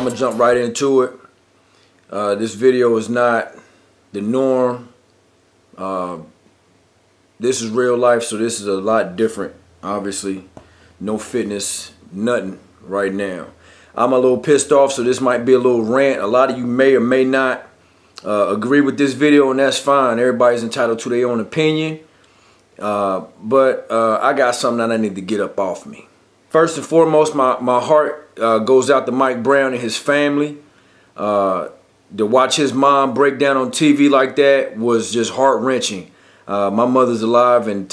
I'm gonna jump right into it. This video is not the norm. This is real life, so this is a lot different. Obviously, no fitness, nothing right now. I'm a little pissed off, so this might be a little rant. A lot of you may or may not agree with this video, and that's fine. Everybody's entitled to their own opinion. But I got something that I need to get up off me. First and foremost, my heart goes out to Mike Brown and his family. To watch his mom break down on TV like that was just heart-wrenching. My mother's alive, and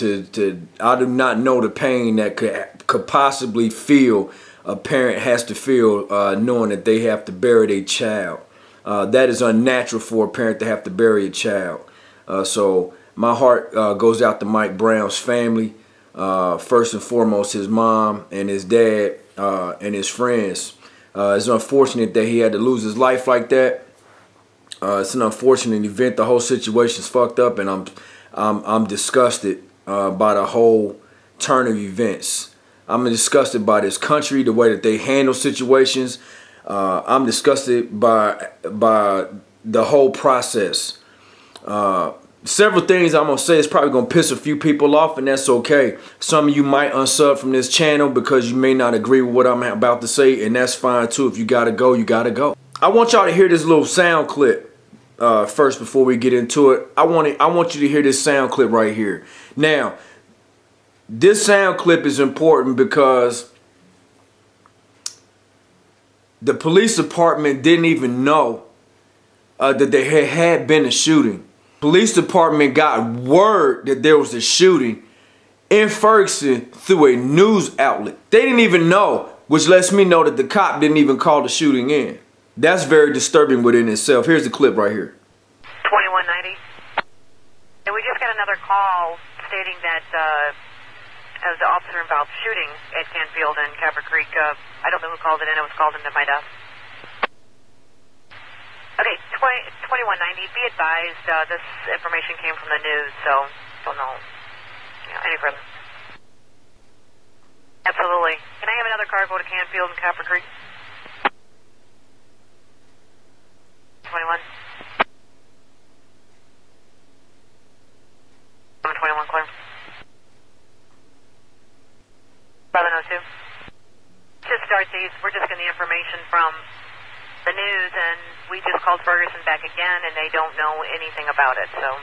I do not know the pain that could possibly feel a parent has to feel knowing that they have to bury their child. That is unnatural for a parent to have to bury a child. So my heart goes out to Mike Brown's family. First and foremost, his mom and his dad and his friends. It's unfortunate that he had to lose his life like that. It's an unfortunate event. The whole situation's fucked up, and I'm disgusted by the whole turn of events. I'm disgusted by this country, the way that they handle situations. I'm disgusted by the whole process. Several things I'm gonna say is probably gonna piss a few people off, and that's okay. Some of you might unsub from this channel because you may not agree with what I'm about to say, and that's fine too. If you gotta go, you gotta go. I want y'all to hear this little sound clip first before we get into it. I want you to hear this sound clip right here. Now, this sound clip is important because the police department didn't even know that there had been a shooting. Police department got word that there was a shooting in Ferguson through a news outlet. They didn't even know, which lets me know that the cop didn't even call the shooting in. That's very disturbing within itself. Here's the clip right here. 2190. And we just got another call stating that as the officer involved shooting at Canfield and Capper Creek. I don't know who called it in. It was called into my desk. Okay, 2190. Be advised, this information came from the news, so don't know any further. Absolutely. Can I have another car go to Canfield and Capper Creek? 21. 721 clear. 702. Just start these. We're just getting the information from the news, and we just called Ferguson back again, and they don't know anything about it. So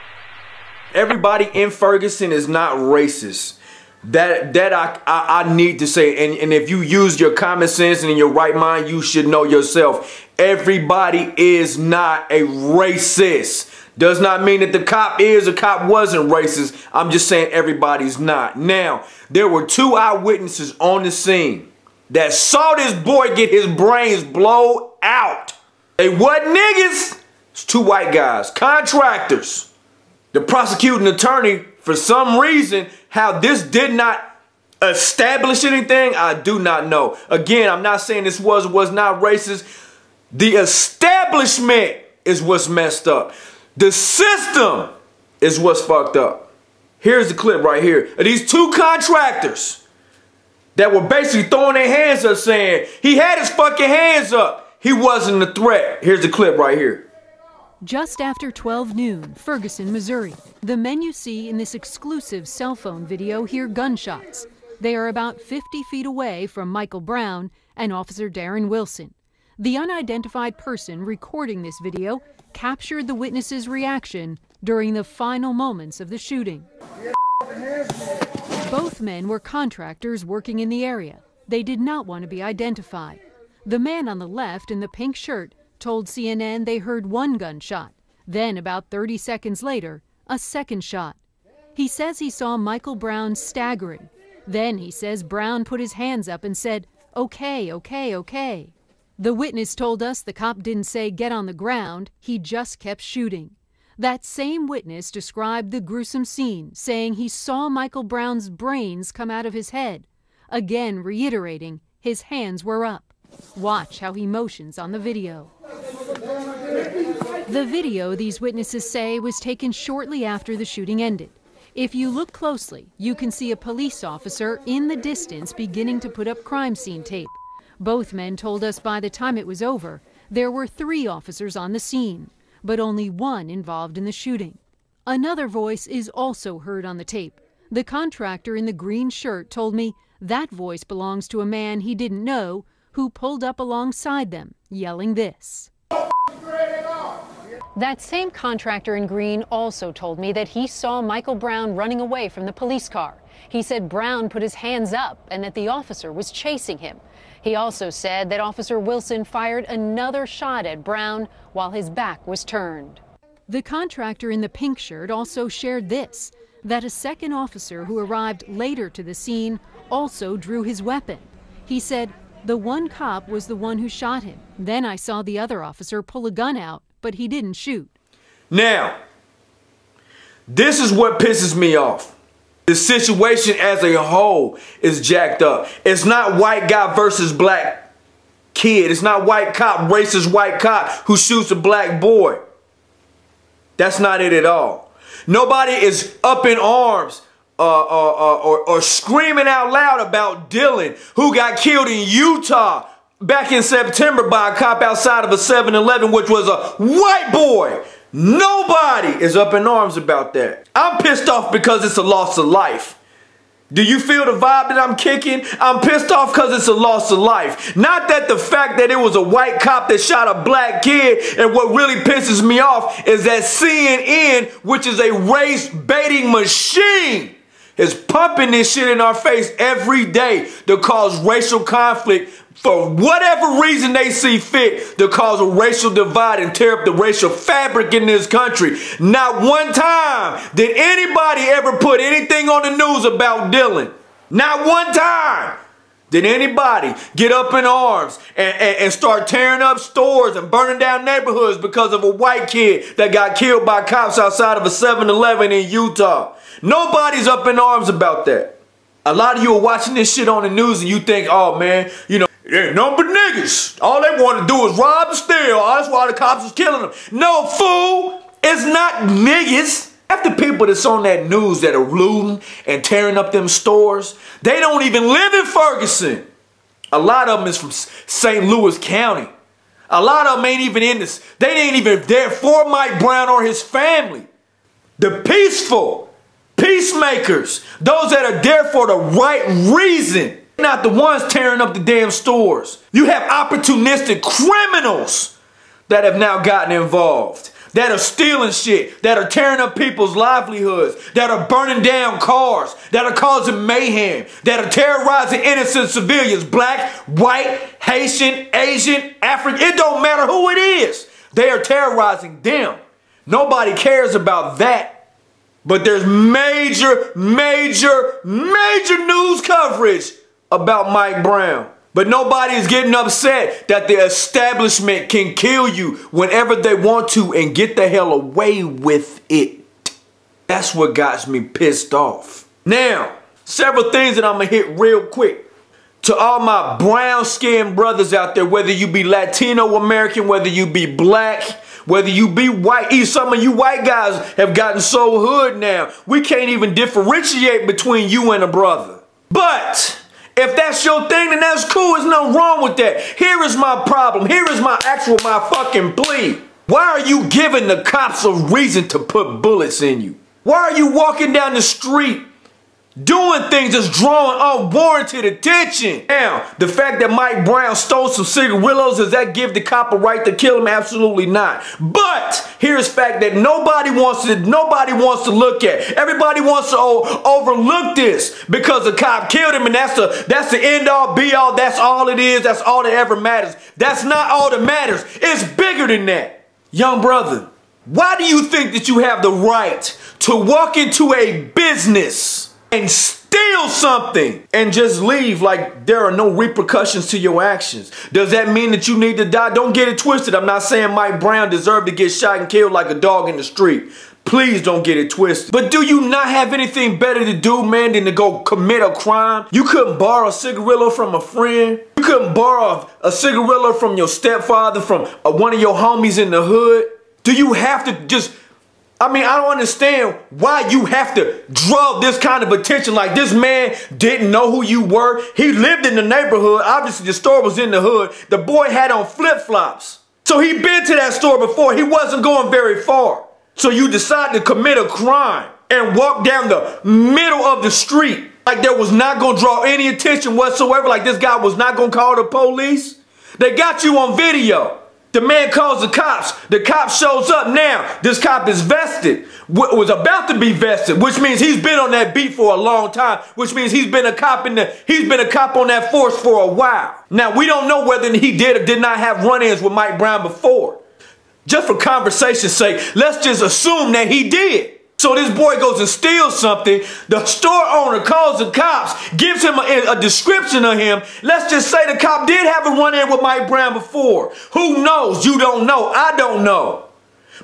everybody in Ferguson is not racist. That I need to say, and if you use your common sense and in your right mind, you should know yourself. Everybody is not a racist. Does not mean that the cop is or cop wasn't racist. I'm just saying everybody's not. Now, there were 2 eyewitnesses on the scene that saw this boy get his brains blown out. They wasn't niggas. It's 2 white guys, contractors. The prosecuting attorney, for some reason, how this did not establish anything, I do not know. Again, I'm not saying this was not racist. The establishment is what's messed up. The system is what's fucked up. Here's the clip right here of these 2 contractors that were basically throwing their hands up saying he had his fucking hands up. He wasn't a threat. Here's the clip right here. Just after 12 noon, Ferguson, Missouri. The men you see in this exclusive cell phone video hear gunshots. They are about 50 feet away from Michael Brown and Officer Darren Wilson. The unidentified person recording this video captured the witness's reaction during the final moments of the shooting. Both men were contractors working in the area. They did not want to be identified. The man on the left in the pink shirt told CNN they heard 1 gunshot. Then, about 30 seconds later, a second shot. He says he saw Michael Brown staggering. Then he says Brown put his hands up and said, "Okay, okay, okay." The witness told us the cop didn't say get on the ground, he just kept shooting. That same witness described the gruesome scene, saying he saw Michael Brown's brains come out of his head, again reiterating his hands were up. Watch how he motions on the video. The video, these witnesses say, was taken shortly after the shooting ended. If you look closely, you can see a police officer in the distance beginning to put up crime scene tape. Both men told us by the time it was over, there were 3 officers on the scene, but only 1 involved in the shooting. Another voice is also heard on the tape. The contractor in the green shirt told me that voice belongs to a man he didn't know who pulled up alongside them, yelling this. That same contractor in green also told me that he saw Michael Brown running away from the police car. He said Brown put his hands up and that the officer was chasing him. He also said that Officer Wilson fired another shot at Brown while his back was turned. The contractor in the pink shirt also shared this, that a second officer who arrived later to the scene also drew his weapon. He said the one cop was the one who shot him. Then I saw the other officer pull a gun out, but he didn't shoot. Now, this is what pisses me off. The situation as a whole is jacked up. It's not white guy versus black kid. It's not white cop, racist white cop who shoots a black boy. That's not it at all. Nobody is up in arms or screaming out loud about Dylan, who got killed in Utah back in September by a cop outside of a 7-Eleven, which was a white boy. Nobody is up in arms about that. I'm pissed off because it's a loss of life. Do you feel the vibe that I'm kicking? I'm pissed off because it's a loss of life. Not that the fact that it was a white cop that shot a black kid. And what really pisses me off is that CNN, which is a race baiting machine, is pumping this shit in our face every day to cause racial conflict for whatever reason they see fit, to cause a racial divide and tear up the racial fabric in this country. Not one time did anybody ever put anything on the news about Dylan. Not one time did anybody get up in arms and start tearing up stores and burning down neighborhoods because of a white kid that got killed by cops outside of a 7-Eleven in Utah. Nobody's up in arms about that. A lot of you are watching this shit on the news and you think, oh man, you know, they're number niggas. All they want to do is rob and steal. Oh, that's why the cops is killing them. No, fool. It's not niggas. Half the people that's on that news that are looting and tearing up them stores, they don't even live in Ferguson. A lot of them is from St. Louis County. A lot of them ain't even in this. They ain't even there for Mike Brown or his family. The peaceful peacemakers, those that are there for the right reason, not the ones tearing up the damn stores. You have opportunistic criminals that have now gotten involved, that are stealing shit, that are tearing up people's livelihoods, that are burning down cars, that are causing mayhem, that are terrorizing innocent civilians, black, white, Haitian, Asian, African, it don't matter who it is. They are terrorizing them. Nobody cares about that. But there's major news coverage about Mike Brown. But nobody is getting upset that the establishment can kill you whenever they want to and get the hell away with it. That's what got me pissed off. Now, several things that I'm going to hit real quick. To all my brown-skinned brothers out there, whether you be Latino American, whether you be black, whether you be white, some of you white guys have gotten so hood now, we can't even differentiate between you and a brother. But if that's your thing, then that's cool. There's nothing wrong with that. Here is my problem. Here is my fucking plea. Why are you giving the cops a reason to put bullets in you? Why are you walking down the street doing things that's drawing unwarranted attention? Now, the fact that Mike Brown stole some cigarillos, does that give the cop a right to kill him? Absolutely not. But here's the fact that nobody wants to look at. Everybody wants to overlook this because the cop killed him, and that's the end all be all. That's all it is. That's all that ever matters. That's not all that matters. It's bigger than that. Young brother, why do you think that you have the right to walk into a business and steal something and just leave like there are no repercussions to your actions? Does that mean that you need to die? Don't get it twisted. I'm not saying Mike Brown deserved to get shot and killed like a dog in the street. Please don't get it twisted. But do you not have anything better to do, man, than to go commit a crime? You couldn't borrow a cigarillo from a friend. You couldn't borrow a cigarillo from your stepfather, from one of your homies in the hood. Do you have to just I mean, I don't understand why you have to draw this kind of attention. Like, this man didn't know who you were. He lived in the neighborhood. Obviously, the store was in the hood. The boy had on flip-flops. So he'd been to that store before. He wasn't going very far. So you decide to commit a crime and walk down the middle of the street like there was not going to draw any attention whatsoever. Like this guy was not going to call the police. They got you on video. The man calls the cops. The cop shows up now. This cop is vested. Was about to be vested, which means he's been on that beat for a long time, which means he's been a cop on that force for a while. Now, we don't know whether he did or did not have run-ins with Mike Brown before. Just for conversation's sake, let's just assume that he did. So this boy goes and steals something. The store owner calls the cops, gives him a description of him. Let's just say the cop did have a run-in with Mike Brown before. Who knows? You don't know. I don't know.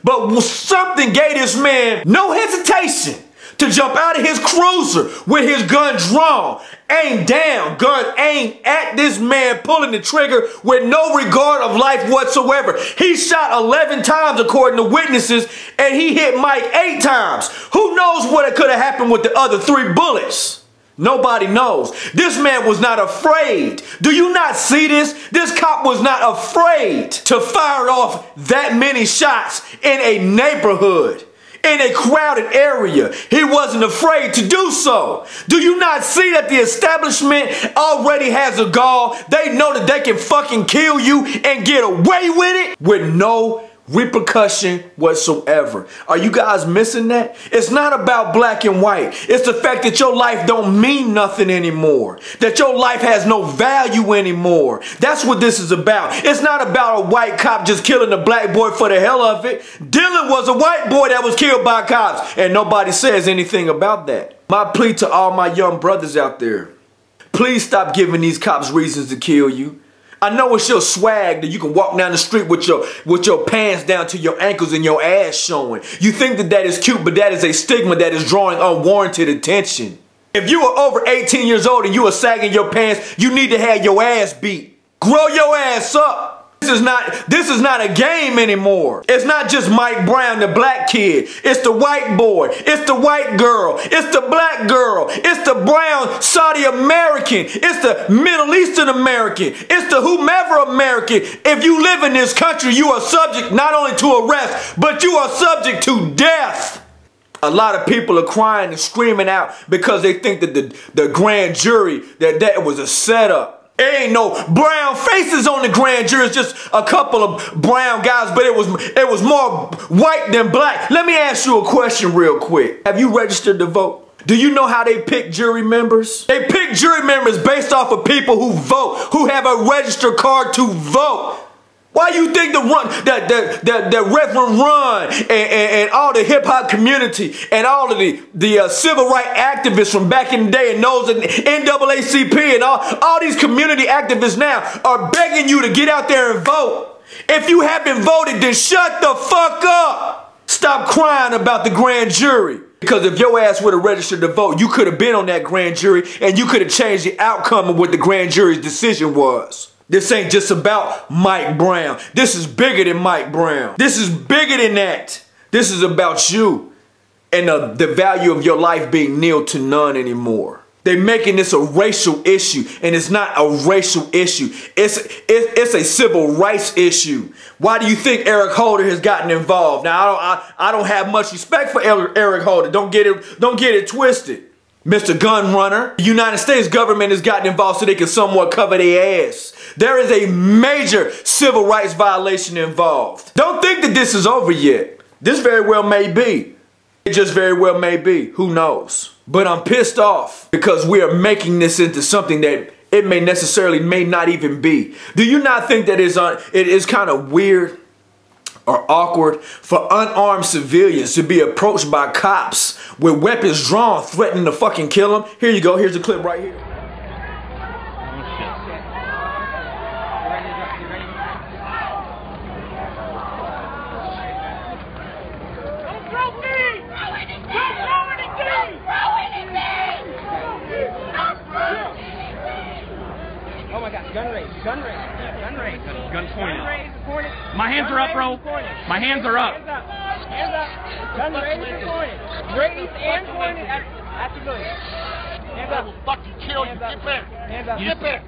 But something gave this man no hesitation to jump out of his cruiser with his gun drawn, aim down, gun aimed at this man, pulling the trigger with no regard of life whatsoever. He shot 11 times according to witnesses, and he hit Mike 8 times. Who knows what could have happened with the other 3 bullets? Nobody knows. This man was not afraid. Do you not see this? This cop was not afraid to fire off that many shots in a neighborhood, in a crowded area. He wasn't afraid to do so. Do you not see that the establishment already has a gall? They know that they can fucking kill you and get away with it with no repercussion whatsoever. Are you guys missing that? It's not about black and white. It's the fact that your life don't mean nothing anymore. That your life has no value anymore. That's what this is about. It's not about a white cop just killing a black boy for the hell of it. Dylan was a white boy that was killed by cops, and nobody says anything about that. My plea to all my young brothers out there, please stop giving these cops reasons to kill you. I know it's your swag that you can walk down the street with your pants down to your ankles and your ass showing. You think that that is cute, but that is a stigma that is drawing unwarranted attention. If you are over 18 years old and you are sagging your pants, you need to have your ass beat. Grow your ass up. This is not a game anymore. It's not just Mike Brown, the black kid. It's the white boy. It's the white girl. It's the black girl. It's the brown Saudi American. It's the Middle Eastern American. It's the whomever American. If you live in this country, you are subject not only to arrest, but you are subject to death. A lot of people are crying and screaming out because they think that the grand jury, that was a setup. There ain't no brown faces on the grand jury. It's just a couple of brown guys, but it was more white than black. Let me ask you a question real quick. Have you registered to vote? Do you know how they pick jury members? They pick jury members based off of people who vote, who have a registered card to vote. Why you think the Reverend Run and all the hip hop community and all of the civil rights activists from back in the day and those in NAACP and all these community activists now are begging you to get out there and vote? If you haven't voted, then shut the fuck up. Stop crying about the grand jury. Because if your ass would have registered to vote, you could have been on that grand jury and you could have changed the outcome of what the grand jury's decision was. This ain't just about Mike Brown. This is bigger than Mike Brown. This is bigger than that. This is about you and the value of your life being nil to none anymore. They're making this a racial issue, and it's not a racial issue. It's a civil rights issue. Why do you think Eric Holder has gotten involved? Now, I don't have much respect for Eric Holder. Don't get it twisted. Mr. Gun Runner, the United States government has gotten involved so they can somewhat cover their ass. There is a major civil rights violation involved. Don't think that this is over yet. This very well may be. It just very well may be. Who knows? But I'm pissed off because we are making this into something that it may not even be. Do you not think that it is kind of weird or awkward for unarmed civilians to be approached by cops with weapons drawn, threatening to fucking kill them? Here you go. Here's a clip right here. Oh my God, gun raise, gun raise, gun raise. Gun pointed. Gun raise, pointed. My hands are up, bro. My hands are up. Hands up. Hands up. Gun raised and pointed. Raised and pointed at civilian. Hands up. I will fucking kill you. Get back. Hands up. Get back.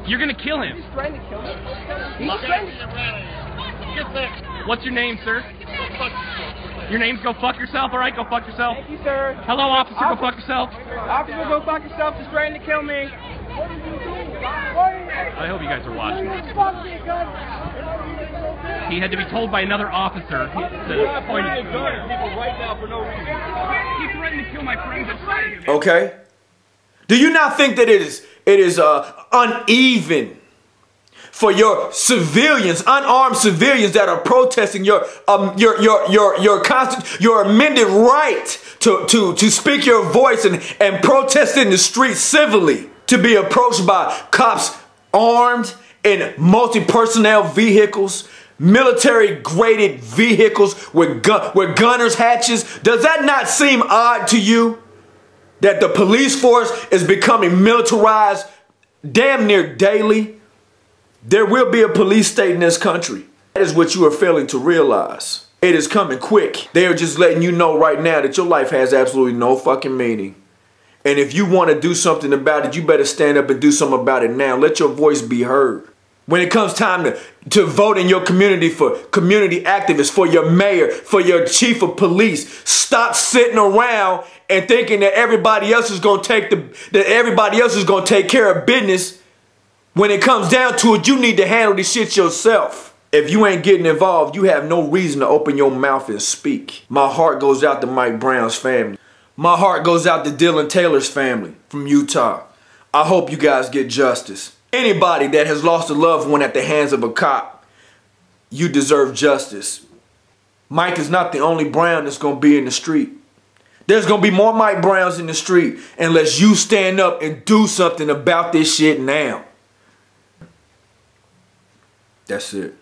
You're gonna kill him. He's trying to kill me. He's trying to... Get back. What's your name, sir? Your name's Go Fuck Yourself? Alright, go fuck yourself. Thank you, sir. Hello, officer, go fuck yourself. Officer, go fuck yourself. He's trying to kill me. I hope you guys are watching this. He had to be told by another officer to point his gun. He threatened to kill my friends inside him. Okay. Do you not think that it is uneven for your civilians, unarmed civilians that are protesting your amended right to speak your voice and protest in the streets civilly, to be approached by cops armed in multi-personnel vehicles, military-graded vehicles with gunners' hatches? Does that not seem odd to you? That the police force is becoming militarized damn near daily? There will be a police state in this country. That is what you are failing to realize. It is coming quick. They are just letting you know right now that your life has absolutely no fucking meaning. And if you want to do something about it, you better stand up and do something about it now. Let your voice be heard. When it comes time to vote in your community for community activists, for your mayor, for your chief of police, stop sitting around and thinking that everybody else is going to take care of business. When it comes down to it, you need to handle this shit yourself. If you ain't getting involved, you have no reason to open your mouth and speak. My heart goes out to Mike Brown's family. My heart goes out to Dylan Taylor's family from Utah. I hope you guys get justice. Anybody that has lost a loved one at the hands of a cop, you deserve justice. Mike is not the only Brown that's going to be in the street. There's going to be more Mike Browns in the street unless you stand up and do something about this shit now. That's it.